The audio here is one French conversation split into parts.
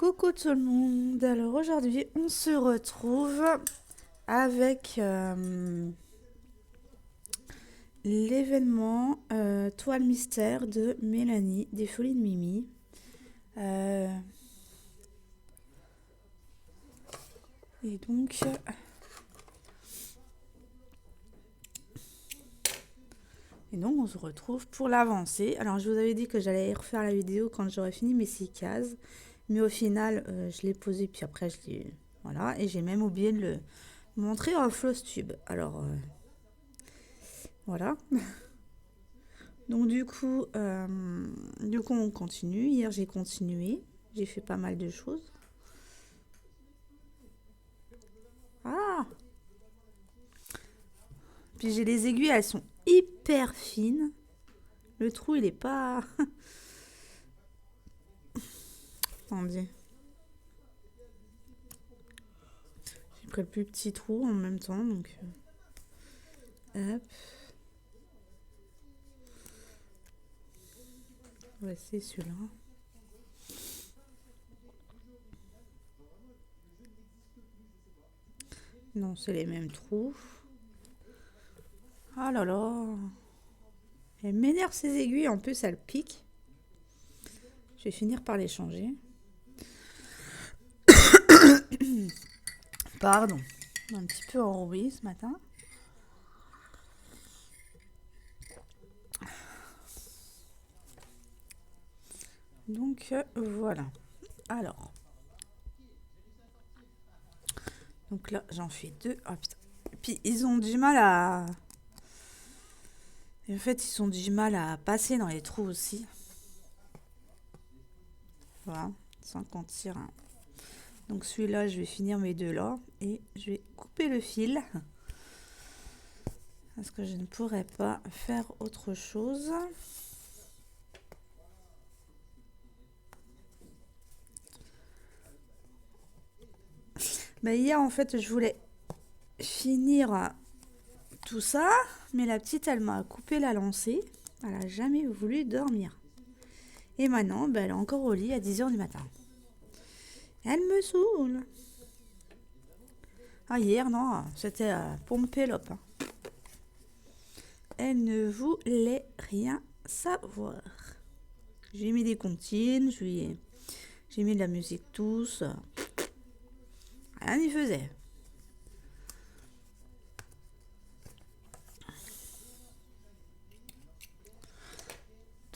Coucou tout le monde, alors aujourd'hui on se retrouve avec l'événement Toile Mystère de Mélanie des Folies de Mimi. Euh, et donc on se retrouve pour l'avancée. Alors je vous avais dit que j'allais refaire la vidéo quand j'aurais fini mes 6 cases, mais au final je l'ai posé puis après je l'ai... Voilà, et j'ai même oublié de le montrer en Flowstube. Alors voilà. Donc du coup on continue. Hier j'ai continué. J'ai fait pas mal de choses. Ah. Puis j'ai les aiguilles, elles sont hyper fines. Le trou il est pas... Attendez. J'ai pris le plus petit trou en même temps. Donc hop. Ouais, c'est celui-là. Non, c'est les mêmes trous. Ah là là. Elle m'énerve ces aiguilles. En plus, elles piquent. Je vais finir par les changer. Pardon. Un petit peu enroué ce matin. Donc voilà. Alors. Donc là, j'en fais deux. Oh putain. Et puis ils ont du mal à... En fait, ils ont du mal à passer dans les trous aussi. Voilà. Sans qu'on tire. Donc celui-là, je vais finir mes deux là. Et je vais couper le fil. Parce que je ne pourrais pas faire autre chose. Mais hier, en fait, je voulais finir tout ça. Mais la petite, elle m'a coupé la lancée. Elle n'a jamais voulu dormir. Et maintenant, elle est encore au lit à 10h du matin. Elle me saoule. Ah, hier, non, c'était Pompelope. Hein. Elle ne voulait rien savoir. J'ai mis des comptines, j'ai mis de la musique tous. Rien n'y faisait.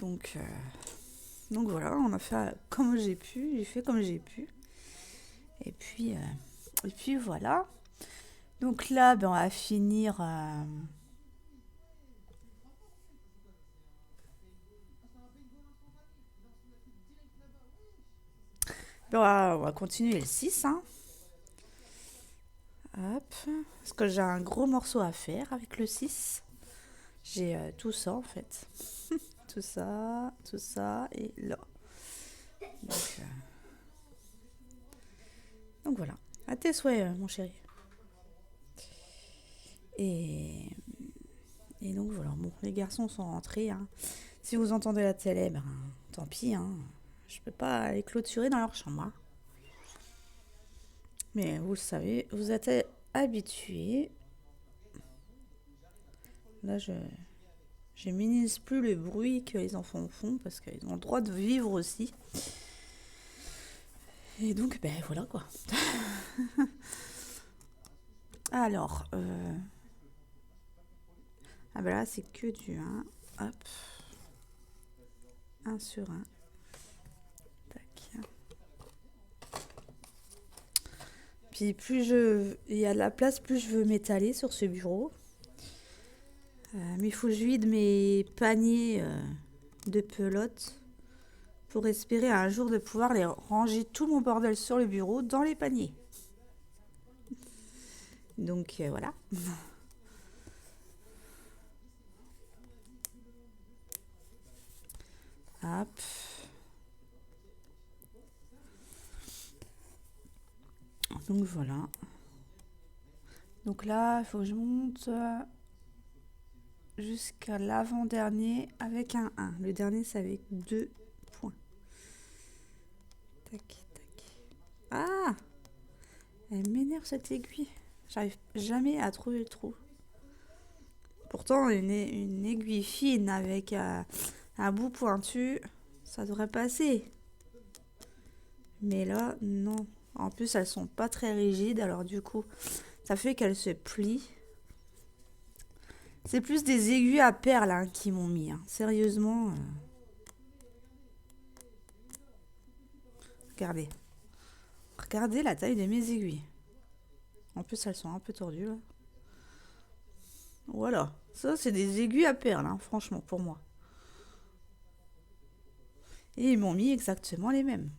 Donc voilà, on a fait comme j'ai pu, j'ai fait comme j'ai pu. Et puis voilà. Donc là, on va finir... on va continuer le 6. Hein. Hop. Parce que j'ai un gros morceau à faire avec le 6. J'ai tout ça en fait. tout ça et là. Donc voilà. À tes souhaits, mon chéri. Et donc voilà. Bon, les garçons sont rentrés. Hein. Si vous entendez la télé, tant pis. Hein. Je peux pas les clôturer dans leur chambre. Hein. Mais vous le savez, vous êtes habitués. Là, je minimise plus le bruit que les enfants font parce qu'ils ont le droit de vivre aussi. Et donc, voilà quoi. Alors, là, c'est que du 1. Hop. 1 sur 1. Tac. Puis il y a de la place, plus je veux m'étaler sur ce bureau. Mais il faut que je vide mes paniers de pelotes pour espérer un jour de pouvoir les ranger tout mon bordel sur le bureau dans les paniers. Donc voilà. Hop. Donc voilà. Donc là, il faut que je monte jusqu'à l'avant-dernier avec un 1. Le dernier, c'est avec 2 points. Tac, tac. Ah! Elle m'énerve cette aiguille. J'arrive jamais à trouver le trou. Pourtant, une aiguille fine avec un bout pointu, ça devrait passer. Mais là, non. En plus, elles sont pas très rigides, alors du coup, ça fait qu'elles se plient. C'est plus des aiguilles à perles hein, qui m'ont mis. Hein. Sérieusement. Regardez. Regardez la taille de mes aiguilles. En plus, elles sont un peu tordues là. Voilà. Ça, c'est des aiguilles à perles, hein, franchement, pour moi. Et ils m'ont mis exactement les mêmes.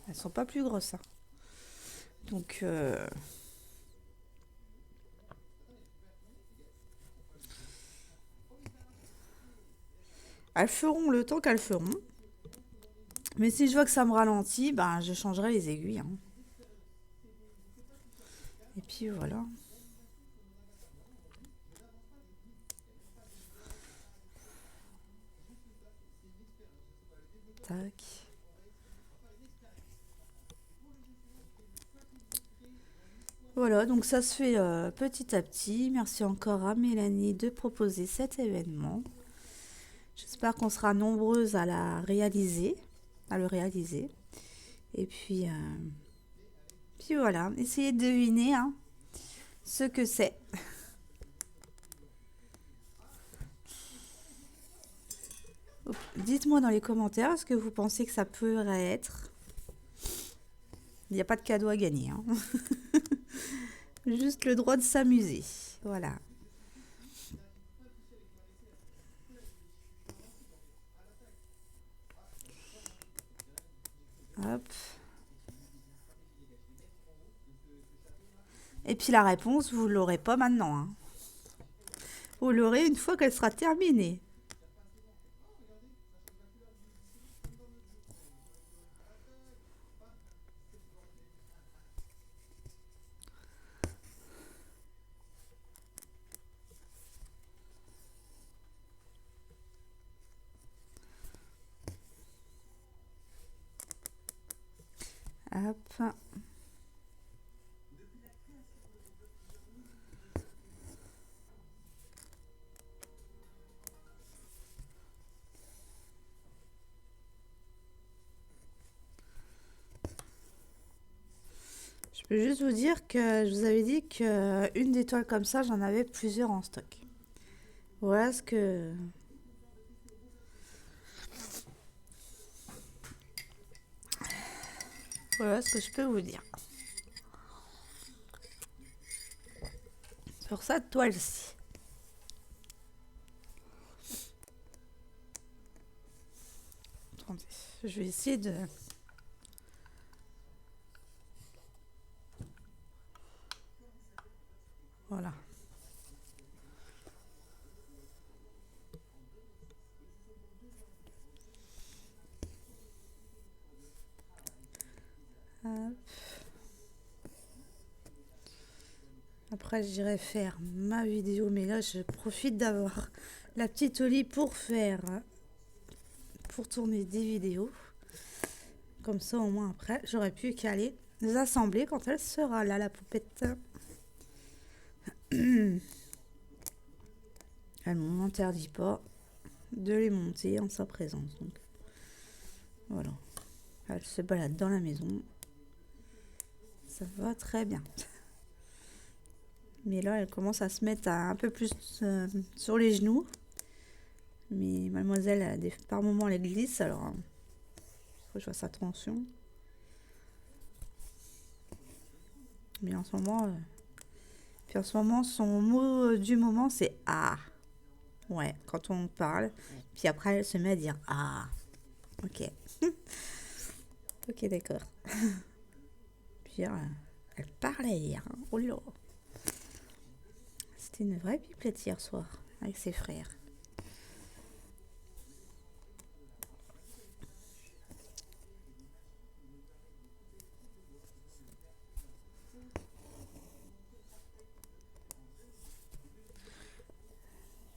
Elles sont pas plus grosses. Hein. Donc, elles feront le temps qu'elles feront. Mais si je vois que ça me ralentit, ben, je changerai les aiguilles. Hein. Et puis voilà. Tac. Voilà, donc ça se fait petit à petit. Merci encore à Mélanie de proposer cet événement. J'espère qu'on sera nombreuses à à le réaliser. Et puis voilà, essayez de deviner hein, ce que c'est. Dites-moi dans les commentaires ce que vous pensez que ça pourrait être. Il n'y a pas de cadeau à gagner. Hein. Juste le droit de s'amuser. Voilà. Hop. Et puis la réponse, vous l'aurez pas maintenant. Hein. Vous l'aurez une fois qu'elle sera terminée. Hop. Je peux juste vous dire que je vous avais dit qu'une des toiles comme ça, j'en avais plusieurs en stock. Voilà ce que... Voilà ce que je peux vous dire. Sur cette toile-ci. Attendez, je vais essayer de... Voilà. Hop. Après, j'irai faire ma vidéo, mais là, je profite d'avoir la petite Oli pour pour tourner des vidéos. Comme ça, au moins, après, j'aurais pu caler les assembler quand elle sera là, la poupette. Elle ne m'interdit pas de les monter en sa présence. Donc, voilà. Elle se balade dans la maison. Ça va très bien. Mais là, elle commence à se mettre un peu plus sur les genoux. Mais mademoiselle, par moments, elle glisse. Alors, faut que je fasse attention. Mais en ce moment... Puis en ce moment, son mot du moment, c'est « Ah ». Ouais, quand on parle. Puis après, elle se met à dire « Ah ». Ok. Ok, d'accord. Puis elle parlait hier. Hein. Oh là. C'était une vraie pipelette hier soir avec ses frères.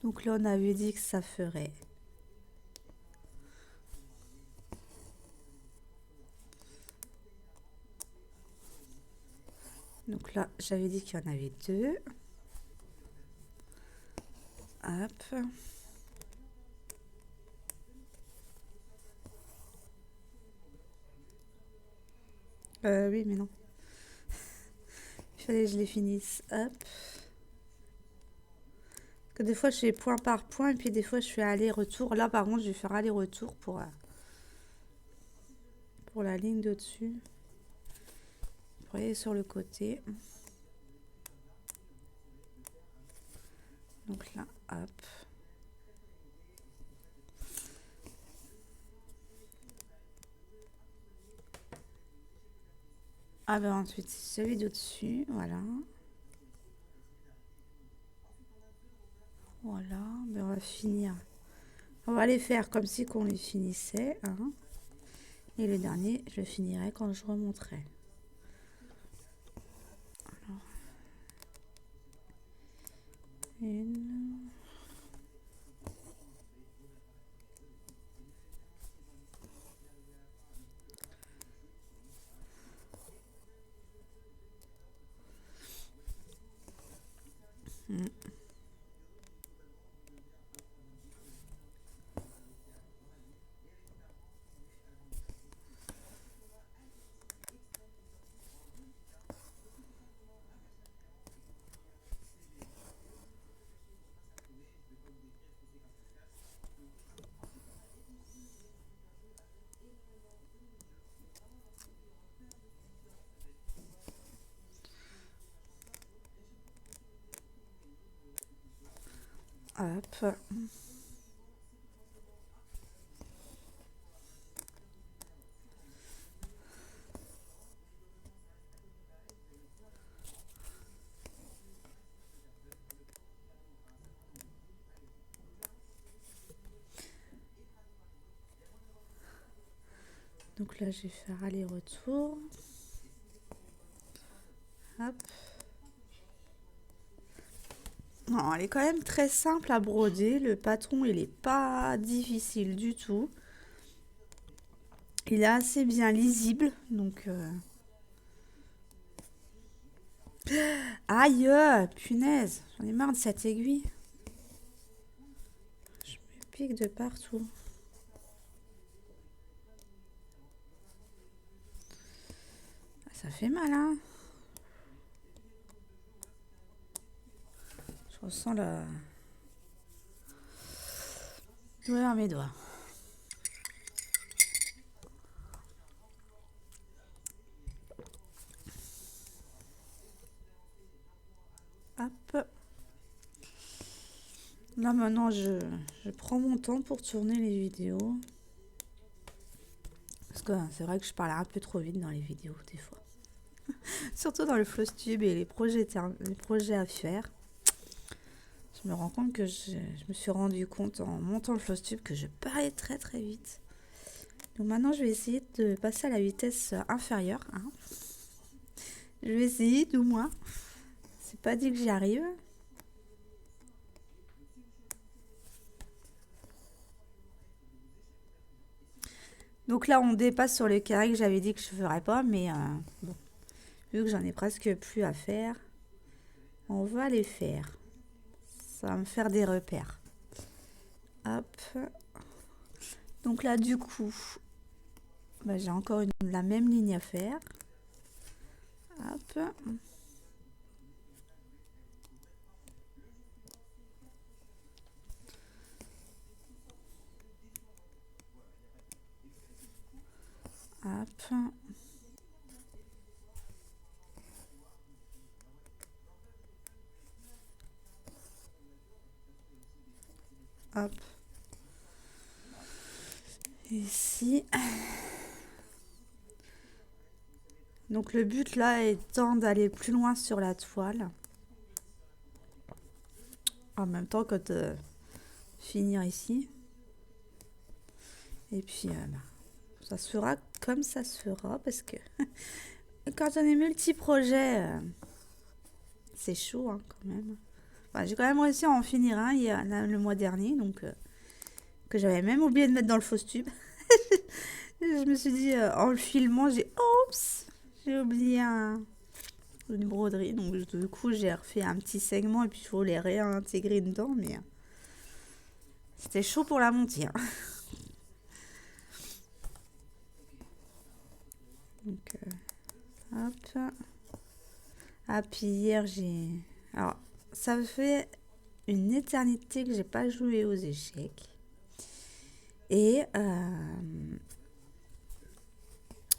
Donc là, on avait dit que ça ferait j'avais dit qu'il y en avait 2. Hop. Oui, mais non. Il fallait que je les finisse. Hop. Que des fois, je fais point par point et puis des fois, je fais aller-retour. Là, par contre, je vais faire aller-retour pour la ligne de dessus. Vous voyez sur le côté. Donc là, hop. Ah ben ensuite, celui d'au-dessus, voilà. Voilà, ben on va finir. On va les faire comme si qu'on les finissait. Hein. Et le dernier, je le finirai quand je remonterai. Alors, une... Hop. Donc là, je vais faire aller-retour. Hop. Non, elle est quand même très simple à broder. Le patron, il est pas difficile du tout. Il est assez bien lisible, donc... Aïe, punaise, j'en ai marre de cette aiguille. Je me pique de partout. Ça fait mal, hein. Je ressens la douleur à mes doigts. Hop. Là maintenant je prends mon temps pour tourner les vidéos. Parce que c'est vrai que je parle un peu trop vite dans les vidéos des fois. Surtout dans le Flowstube et les projets à faire. Je me rends compte que je me suis rendu compte en montant le Flowstube que je parlais très très vite. Donc maintenant je vais essayer de passer à la vitesse inférieure. Hein. Je vais essayer du moins. C'est pas dit que j'y arrive. Donc là, on dépasse sur le carré que j'avais dit que je ferais pas, mais bon, vu que j'en ai presque plus à faire, on va les faire. Ça va me faire des repères. Hop. Donc là, du coup, bah, j'ai encore la même ligne à faire. Hop. Hop. Hop. Ici. Donc le but là étant d'aller plus loin sur la toile. En même temps que finir ici. Et puis bah, ça se fera comme ça se fera parce que quand on est multi-projets, c'est chaud hein, quand même. Enfin, j'ai quand même réussi à en finir un le mois dernier, donc que j'avais même oublié de mettre dans le faux tube. Je me suis dit, en le filmant, j'ai oublié un une broderie. Donc du coup, j'ai refait un petit segment et puis il faut les réintégrer dedans. Mais c'était chaud pour la monter, hein. Donc, hop. Ah, puis hier, Alors, ça fait une éternité que j'ai pas joué aux échecs. Et...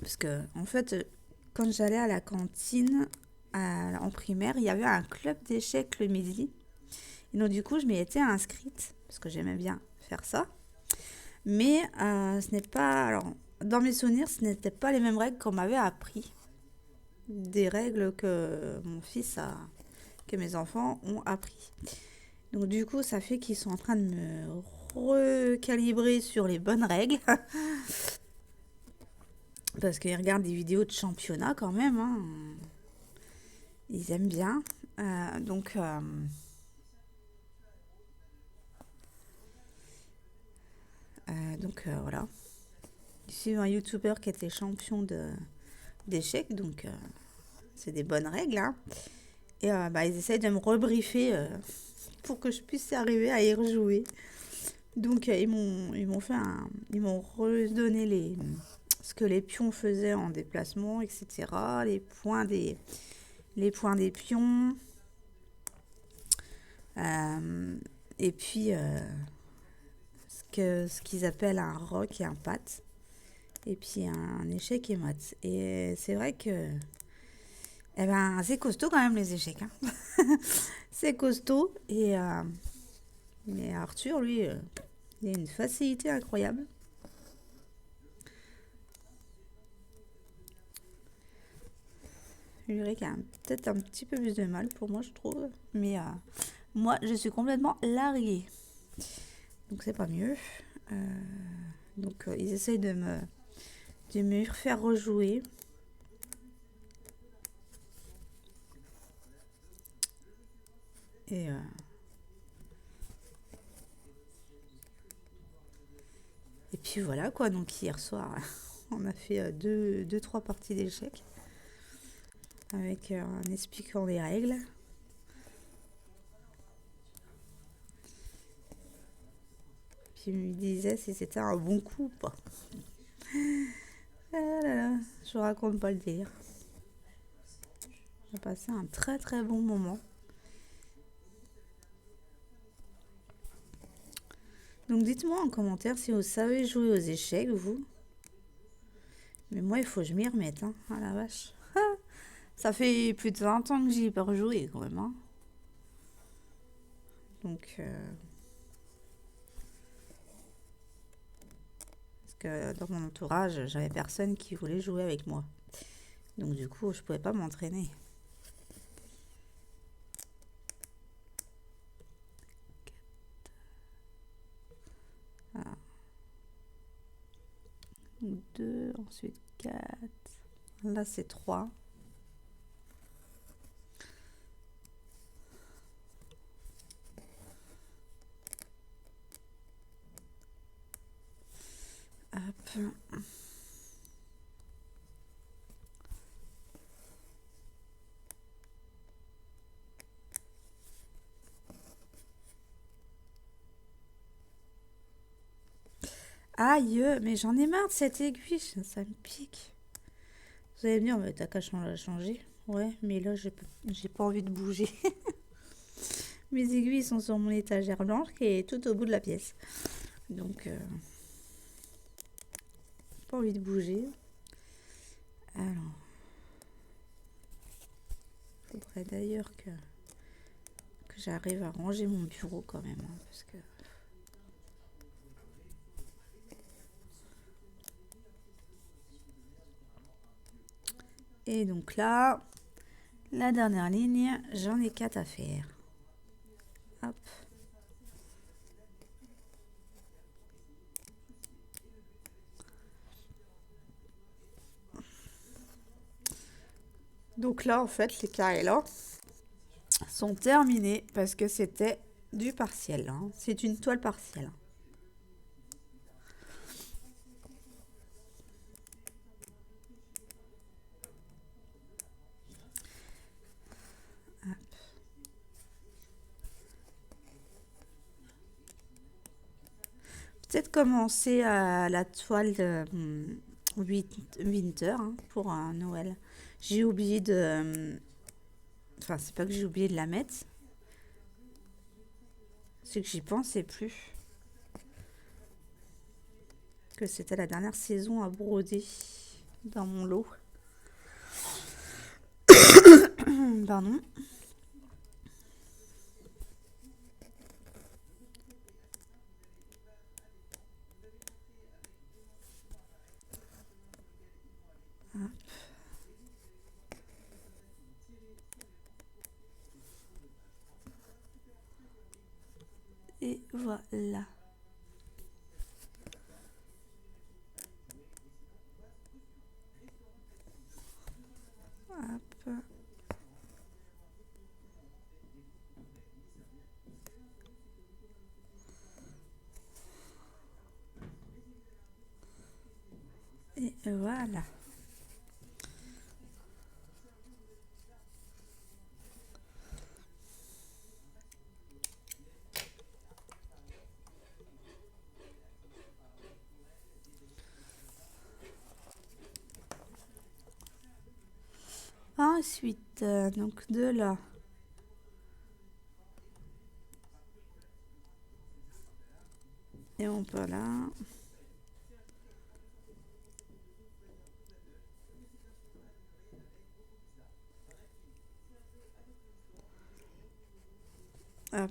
parce que, en fait, quand j'allais à la cantine en primaire, il y avait un club d'échecs le midi. Et donc, du coup, je m'y étais inscrite parce que j'aimais bien faire ça. Mais ce n'est pas. Alors, dans mes souvenirs, ce n'était pas les mêmes règles qu'on m'avait appris. Des règles que mon fils a. Que mes enfants ont appris. Donc, du coup, ça fait qu'ils sont en train de me recalibrer sur les bonnes règles. Parce qu'ils regardent des vidéos de championnat quand même, hein. Ils aiment bien. Donc, voilà. Je suis un youtubeur qui était champion d'échecs, donc c'est des bonnes règles, hein. Et ils essayent de me rebriefer pour que je puisse arriver à y rejouer. Donc ils m'ont redonné ce que les pions faisaient en déplacement, etc. Les points des pions. Et puis ce qu'ils appellent un rock et un pat. Et puis un échec et mat. Et c'est vrai que c'est costaud quand même les échecs, hein. C'est costaud. Mais Arthur, lui, il a une facilité incroyable. Ulrich a peut-être un petit peu plus de mal pour moi, je trouve. Mais moi, je suis complètement larguée. Donc c'est pas mieux. Donc ils essayent de me faire rejouer. Et puis voilà quoi. Donc hier soir, on a fait deux, trois parties d'échecs. Avec en expliquant les règles. Puis il me disait si c'était un bon coup ou pas. Ah là là, je vous raconte pas le délire. J'ai passé un très très bon moment. Donc dites-moi en commentaire si vous savez jouer aux échecs, vous. Mais moi, il faut que je m'y remette, hein. Ah la vache. Ça fait plus de 20 ans que j'y ai pas rejoué quand même, hein. Donc... parce que dans mon entourage, j'avais personne qui voulait jouer avec moi. Donc du coup, je pouvais pas m'entraîner. Voilà. 2, ensuite 4. Là, c'est 3. Hop. Aïe, mais j'en ai marre de cette aiguille, ça me pique. Vous allez me dire, mais t'as qu'à la changer. Ouais, mais là, j'ai pas envie de bouger. Mes aiguilles sont sur mon étagère blanche qui est tout au bout de la pièce. Donc, pas envie de bouger. Alors, faudrait d'ailleurs que j'arrive à ranger mon bureau quand même, hein, parce que... Et donc là, la dernière ligne, j'en ai 4 à faire. Hop. Donc là, en fait, les carrés là sont terminés parce que c'était du partiel, hein. C'est une toile partielle. peut-être commencer à la toile de Winter hein, pour un Noël. J'ai oublié de... Enfin, c'est pas que j'ai oublié de la mettre. C'est que j'y pensais plus. Que c'était la dernière saison à broder dans mon lot. Pardon. Et voilà. Hop. Et voilà. Ensuite, donc de là. Et on peut là. Hop.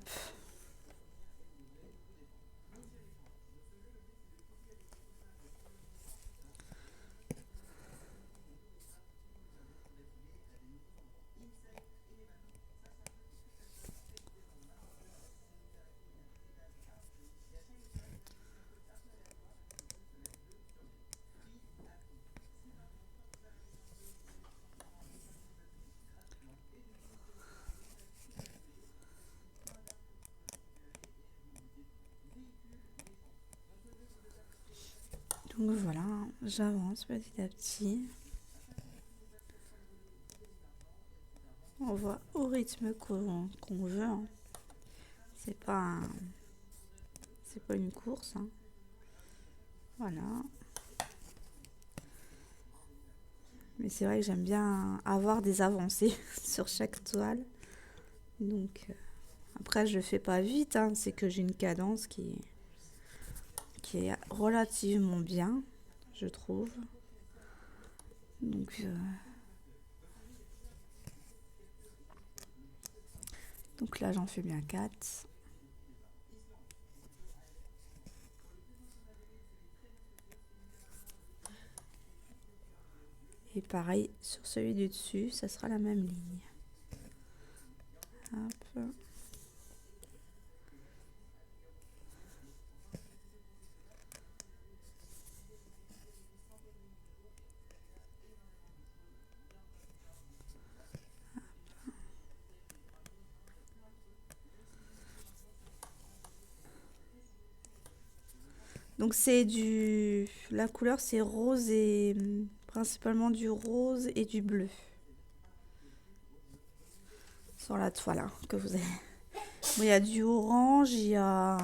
Donc voilà, j'avance petit à petit. On va au rythme qu'on veut. Hein. C'est pas une course. Hein. Voilà. Mais c'est vrai que j'aime bien avoir des avancées sur chaque toile. Donc après je le fais pas vite. Hein. C'est que j'ai une cadence qui est relativement bien, je trouve. Donc là j'en fais bien 4. Et pareil sur celui du dessus, ça sera la même ligne. Hop. Donc c'est la couleur c'est rose et principalement du rose et du bleu. Sur la toile hein, que vous avez. Bon, il y a du orange, il y a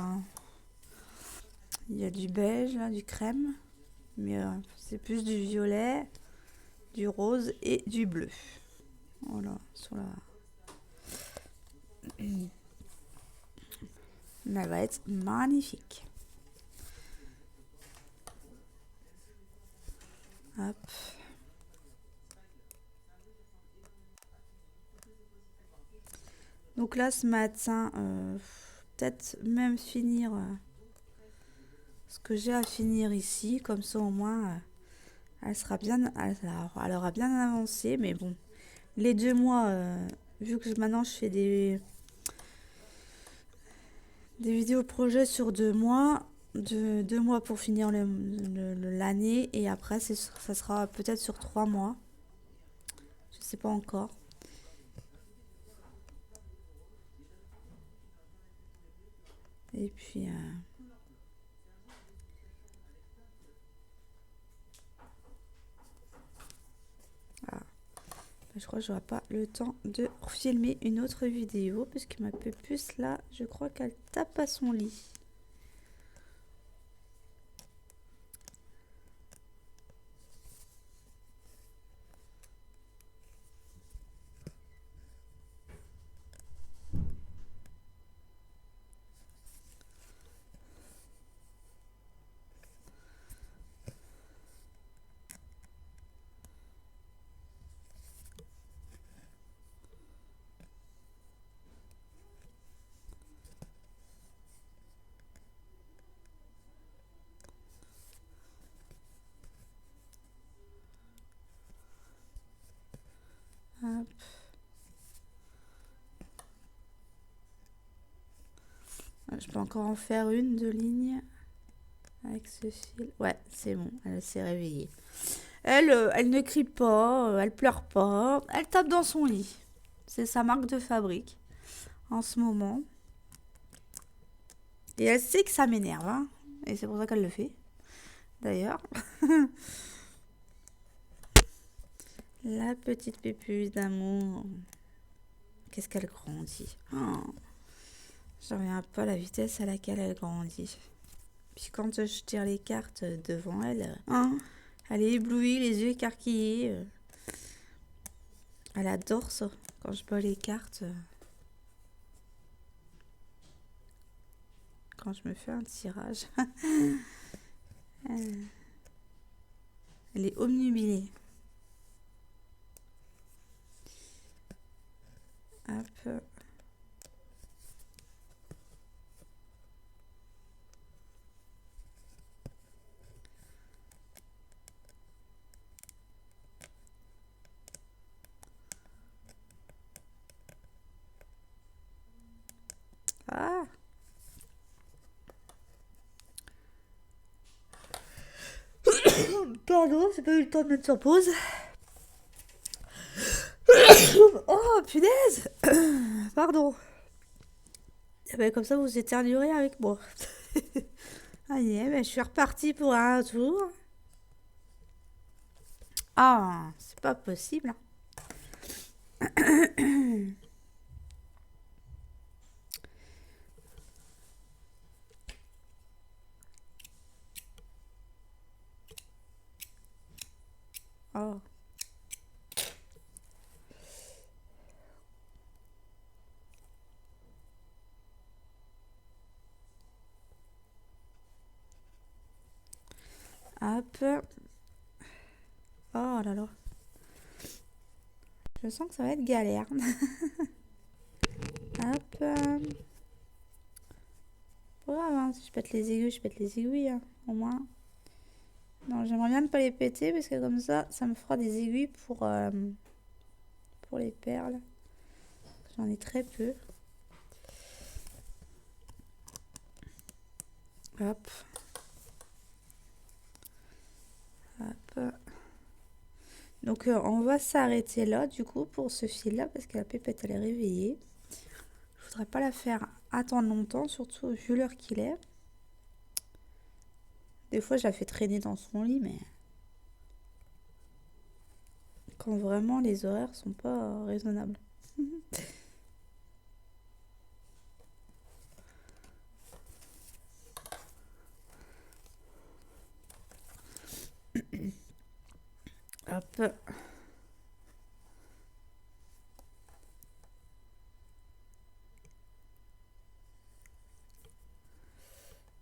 du beige, là, du crème. Mais c'est plus du violet, du rose et du bleu. Voilà, sur la... Mais elle va être magnifique. Hop. Donc là, ce matin, peut-être même finir ce que j'ai à finir ici. Comme ça, au moins, elle aura bien avancé. Mais bon, les 2 mois, vu que maintenant je fais des vidéos projets sur 2 mois, 2 mois pour finir l'année. Et après, ça sera peut-être sur 3 mois. Je sais pas encore. Et puis... je crois que j'aurai pas le temps de filmer une autre vidéo parce que ma puce là, je crois qu'elle tape à son lit. Je peux encore en faire une de ligne avec ce fil. Ouais, c'est bon, elle s'est réveillée. Elle ne crie pas, elle pleure pas, elle tape dans son lit. C'est sa marque de fabrique en ce moment. Et elle sait que ça m'énerve, hein. Et c'est pour ça qu'elle le fait, d'ailleurs. La petite pépuse d'amour. Qu'est-ce qu'elle grandit. Oh, je reviens pas à la vitesse à laquelle elle grandit. Puis quand je tire les cartes devant elle, hein, elle est éblouie, les yeux écarquillés. Elle adore ça. Quand je bats les cartes, quand je me fais un tirage, elle est obnubilée. Hop. Ah. Pardon, j'ai pas eu le temps de mettre sur pause. Oh, punaise. Pardon. Eh ben, comme ça, vous éternuerez avec moi. Allez, ben, je suis repartie pour un tour. Ah, c'est pas possible. Oh. Hop. Oh là là. Je sens que ça va être galère. Hop. Pas grave, hein. Si je pète les aiguilles, je pète les aiguilles, hein, au moins. Non, j'aimerais bien ne pas les péter parce que comme ça me fera des aiguilles pour les perles. J'en ai très peu. Hop. Hop. Donc on va s'arrêter là du coup pour ce fil là parce que la pépette elle est réveillée. Je voudrais pas la faire attendre longtemps, surtout vu l'heure qu'il est. Des fois je la fais traîner dans son lit, mais quand vraiment les horaires sont pas raisonnables. Hop.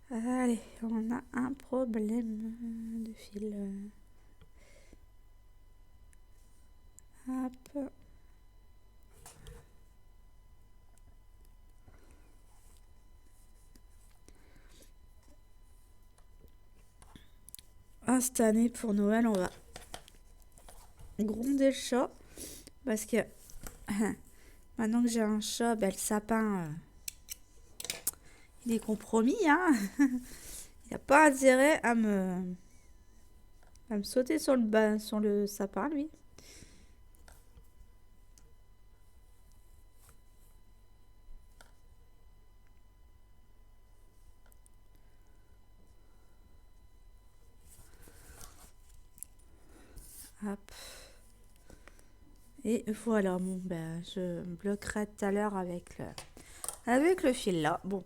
Allez, on a un problème de fil. Hop. Ah, cette année pour Noël, on va gronder le chat parce que maintenant que j'ai un chat, ben, le sapin il est compromis, hein. Il n'a pas intérêt à me sauter sur le sapin, lui. Hop. Et voilà, bon, ben, je bloquerai tout à l'heure avec le fil là. Bon,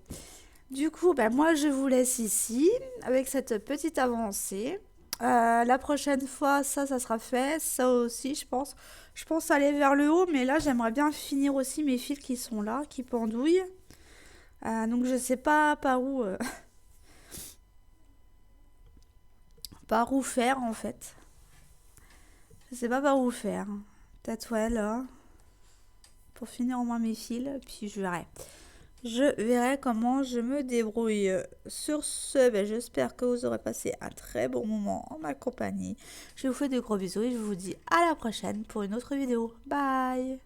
du coup, ben, moi, je vous laisse ici avec cette petite avancée. La prochaine fois, ça sera fait. Ça aussi, je pense. Je pense aller vers le haut, mais là, j'aimerais bien finir aussi mes fils qui sont là, qui pendouillent. Donc, je sais pas par où faire, en fait. Je sais pas par où faire. Peut-être, ouais, là. Pour finir au moins mes fils, puis je verrai. Je verrai comment je me débrouille. Sur ce, ben, j'espère que vous aurez passé un très bon moment en ma compagnie. Je vous fais de gros bisous et je vous dis à la prochaine pour une autre vidéo. Bye!